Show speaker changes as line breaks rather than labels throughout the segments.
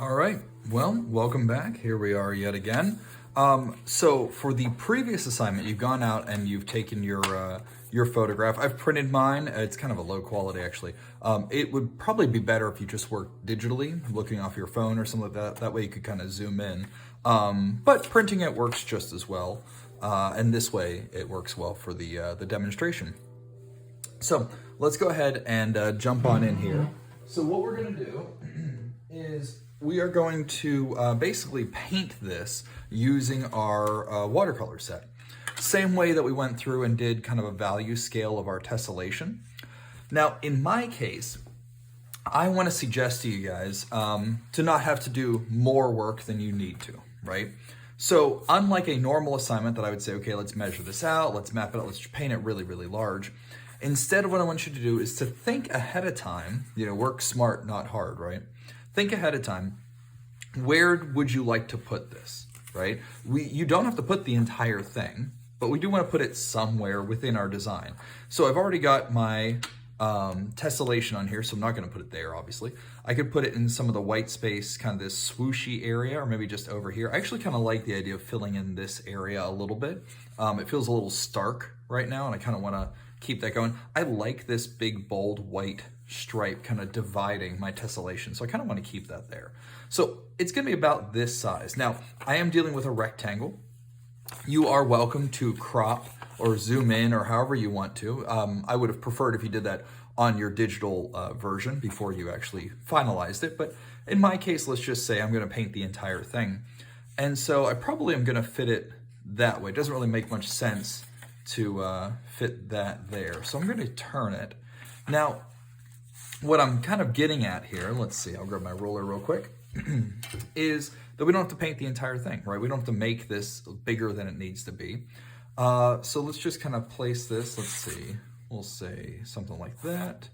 All right, well, welcome back. Here we are yet again. So for the previous assignment, you've gone out and you've taken your photograph. I've printed mine. It's kind of a low quality actually. It would probably be better if you just worked digitally, looking off your phone or something like that. That way you could kind of zoom in. But printing it works just as well. And this way it works well for the demonstration. So let's go ahead and jump on in here. So what we're gonna do is we are going to basically paint this using our watercolor set. Same way that we went through and did kind of a value scale of our tessellation. Now, in my case, I want to suggest to you guys to not have to do more work than you need to, right? So unlike a normal assignment that I would say, okay, let's measure this out, let's map it out, let's paint it really, really large. Instead, what I want you to do is to think ahead of time, work smart, not hard, right? Think ahead of time, where would you like to put this, right? You don't have to put the entire thing, but we do want to put it somewhere within our design. So I've already got my tessellation on here, so I'm not going to put it there, obviously. I could put it in some of the white space, kind of this swooshy area, or maybe just over here. I actually kind of like the idea of filling in this area a little bit. It feels a little stark right now, and I kind of want to keep that going. I like this big, bold, white stripe kind of dividing my tessellation, so I kind of want to keep that there. So it's going to be about this size. Now, I am dealing with a rectangle. You are welcome to crop or zoom in or however you want to. I would have preferred if you did that on your digital version before you actually finalized it, but in my case, let's just say I'm going to paint the entire thing. And so I probably am going to fit it that way. It doesn't really make much sense to fit that there. So I'm going to turn it. Now, what I'm kind of getting at here, let's see, I'll grab my ruler real quick, is that we don't have to paint the entire thing, right? We don't have to make this bigger than it needs to be. So let's just kind of place this, let's see, we'll say something like that.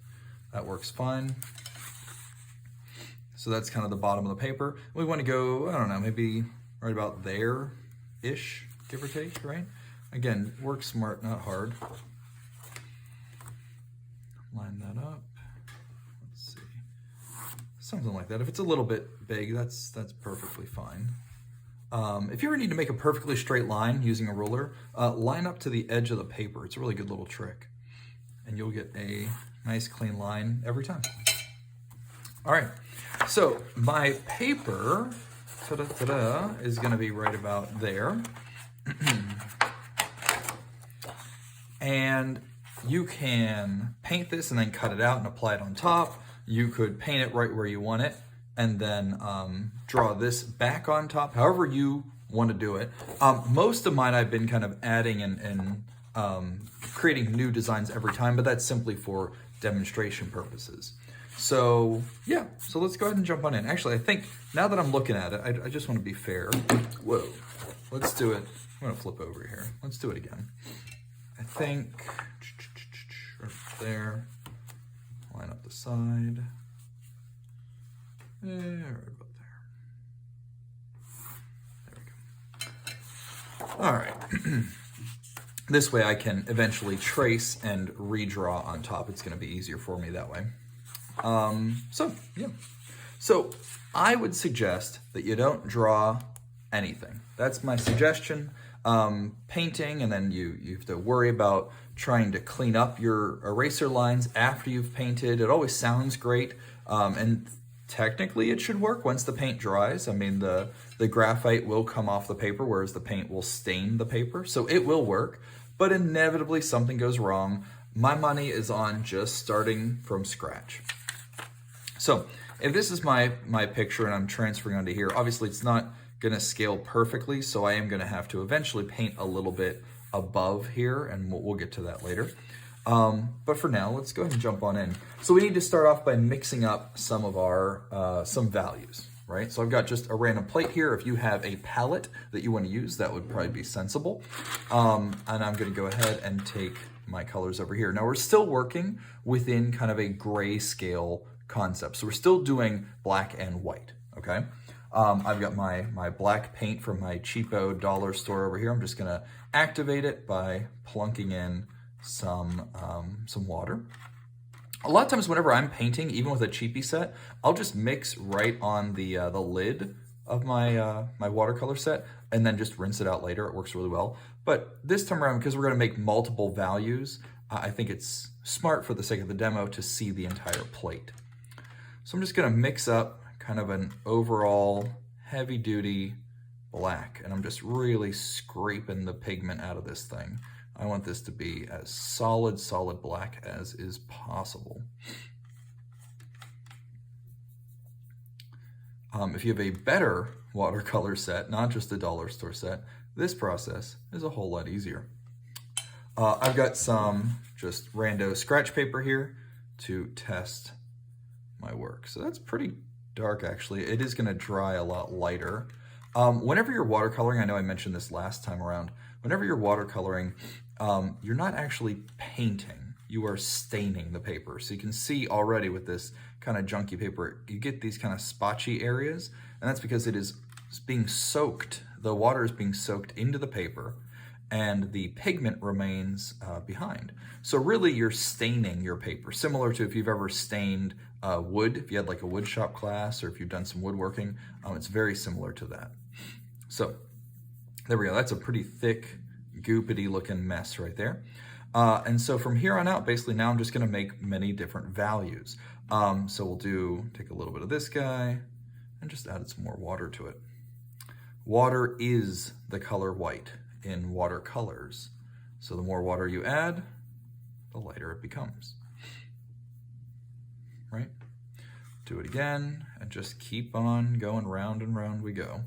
That works fine. So that's kind of the bottom of the paper. We want to go, I don't know, maybe right about there-ish, give or take, right? Again, work smart, not hard. Line that up. Let's see. Something like that. If it's a little bit big, that's perfectly fine. If you ever need to make a perfectly straight line using a ruler, line up to the edge of the paper. It's a really good little trick. And you'll get a nice clean line every time. All right, so my paper is gonna be right about there. And you can paint this and then cut it out and apply it on top. You could paint it right where you want it and then draw this back on top, however you want to do it. Most of mine I've been kind of adding and creating new designs every time, but that's simply for demonstration purposes. So yeah, so let's go ahead and jump on in. Actually, I think now that I'm looking at it, I just want to be fair. Whoa, let's do it. I'm gonna flip over here. Let's do it again. I think right there, line up the side, right about there. There we go. All right. This way I can eventually trace and redraw on top. It's gonna be easier for me that way. So yeah. So I would suggest that you don't draw anything. That's my suggestion. Painting, and then you have to worry about trying to clean up your eraser lines after you've painted. It always sounds great, and technically it should work once the paint dries. I mean, the graphite will come off the paper, whereas the paint will stain the paper, so it will work, but inevitably something goes wrong. My money is on just starting from scratch. So if this is my picture and I'm transferring onto here, obviously it's not gonna scale perfectly, so I am gonna have to eventually paint a little bit above here, and we'll get to that later. But for now, let's go ahead and jump on in. So we need to start off by mixing up some of our, some values, right? So I've got just a random plate here. If you have a palette that you wanna use, that would probably be sensible. And I'm gonna go ahead and take my colors over here. Now we're still working within kind of a grayscale concept. So we're still doing black and white, okay? I've got my black paint from my cheapo dollar store over here. I'm just gonna activate it by plunking in some water. A lot of times whenever I'm painting, even with a cheapie set, I'll just mix right on the lid of my my watercolor set and then just rinse it out later. It works really well. But this time around, because we're gonna make multiple values, I think it's smart for the sake of the demo to see the entire plate. So I'm just gonna mix up kind of an overall heavy duty black, and I'm just really scraping the pigment out of this thing. I want this to be as solid black as is possible. If you have a better watercolor set, not just a dollar store set, this process is a whole lot easier. I've got some just rando scratch paper here to test my work. So that's pretty dark actually. It is gonna dry a lot lighter. Whenever you're watercoloring, I know I mentioned this last time around, whenever you're watercoloring, you're not actually painting, you are staining the paper. So you can see already with this kind of junky paper, you get these kind of spotchy areas, and that's because it's being soaked, the water is being soaked into the paper, and the pigment remains behind. So really you're staining your paper, similar to if you've ever stained wood, if you had like a wood shop class, or if you've done some woodworking, it's very similar to that. So there we go, that's a pretty thick, goopity looking mess right there. And so from here on out, basically now I'm just gonna make many different values. So we'll take a little bit of this guy and just add some more water to it. Water is the color white in watercolors. So the more water you add, the lighter it becomes, right? Do it again and just keep on going, round and round we go.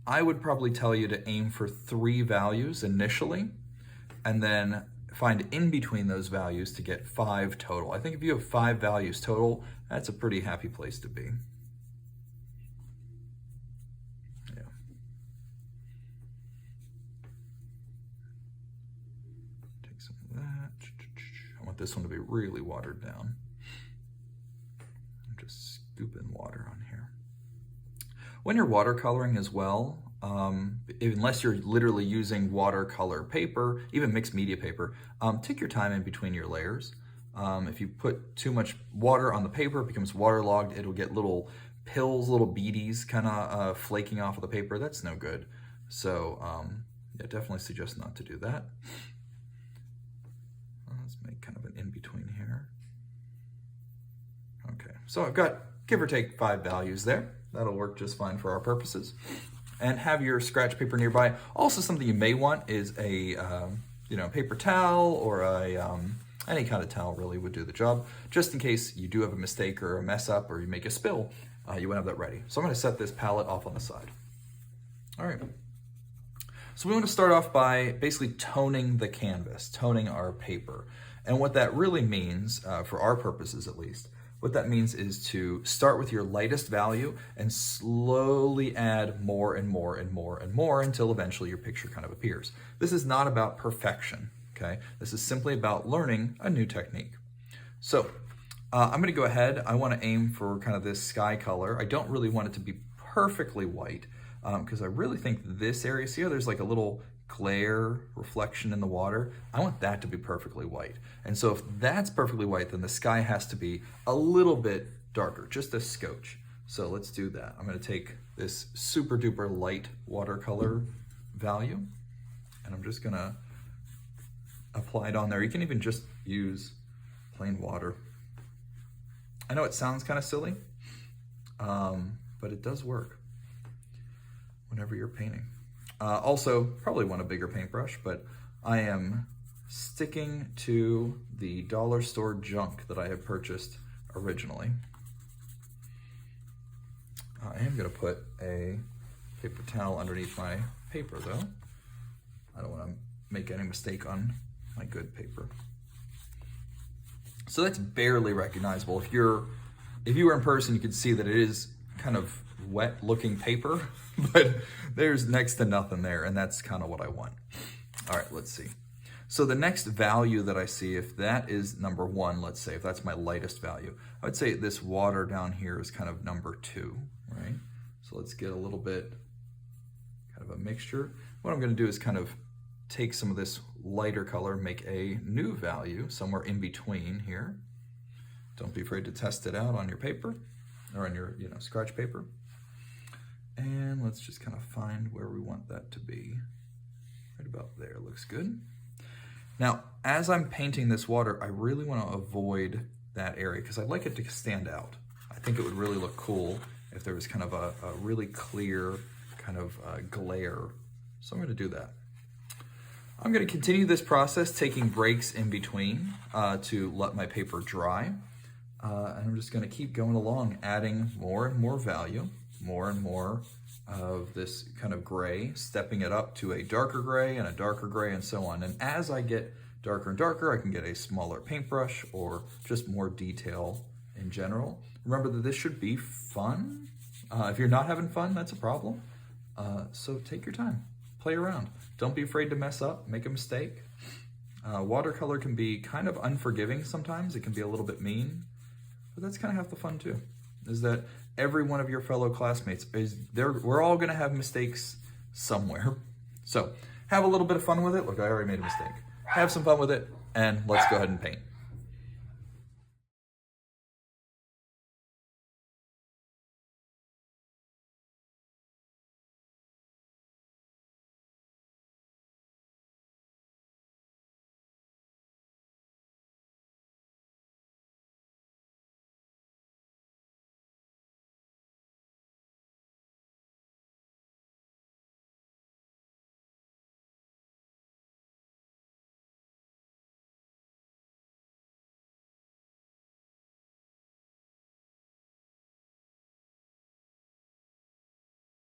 I would probably tell you to aim for 3 values initially, and then find in between those values to get 5 total. I think if you have 5 values total, that's a pretty happy place to be. Yeah. Take some of that. I want this one to be really watered down. I'm just scooping water on here. When you're watercoloring as well, unless you're literally using watercolor paper, even mixed media paper, take your time in between your layers. If you put too much water on the paper, it becomes waterlogged. It'll get little pills, little beads kind of flaking off of the paper. That's no good. So yeah, definitely suggest not to do that. Let's make kind of an in-between here. Okay, so I've got give or take 5 values there. That'll work just fine for our purposes. And have your scratch paper nearby. Also, something you may want is a paper towel, or any kind of towel really would do the job, just in case you do have a mistake or a mess up or you make a spill, you want to have that ready. So I'm going to set this palette off on the side. All right. So we want to start off by basically toning the canvas, toning our paper. And what that really means, for our purposes at least, what that means is to start with your lightest value and slowly add more and more and more and more until eventually your picture kind of appears. This is not about perfection, okay? This is simply about learning a new technique. So I'm gonna go ahead. I wanna aim for kind of this sky color. I don't really want it to be perfectly white because I really think this area, see how there's like a little glare reflection in the water? I want that to be perfectly white. And so if that's perfectly white, then the sky has to be a little bit darker, just a scotch. So let's do that. I'm gonna take this super duper light watercolor value, and I'm just gonna apply it on there. You can even just use plain water. I know it sounds kind of silly, but it does work whenever you're painting. Also, probably want a bigger paintbrush, but I am sticking to the dollar store junk that I have purchased originally. I am going to put a paper towel underneath my paper though. I don't want to make any mistake on my good paper. So that's barely recognizable. If you were in person, you could see that it is kind of wet looking paper, but there's next to nothing there, and that's kind of what I want. All right, let's see. So the next value that I see, if that is number 1, let's say, if that's my lightest value, I would say this water down here is kind of number 2, right? So let's get a little bit, kind of a mixture. What I'm gonna do is kind of take some of this lighter color, make a new value somewhere in between here. Don't be afraid to test it out on your paper or on your, scratch paper. And let's just kind of find where we want that to be. Right about there, looks good. Now, as I'm painting this water, I really want to avoid that area because I'd like it to stand out. I think it would really look cool if there was kind of a really clear kind of glare. So I'm going to do that. I'm going to continue this process, taking breaks in between to let my paper dry. And I'm just going to keep going along, adding more and more value, more and more of this kind of gray, stepping it up to a darker gray and a darker gray and so on. And as I get darker and darker, I can get a smaller paintbrush or just more detail in general. Remember that this should be fun. If you're not having fun, that's a problem. So take your time, play around. Don't be afraid to mess up, make a mistake. Watercolor can be kind of unforgiving sometimes. It can be a little bit mean, but that's kind of half the fun too, is that every one of your fellow classmates we're all gonna have mistakes somewhere. So have a little bit of fun with it. Look, I already made a mistake. Have some fun with it, and let's go ahead and paint.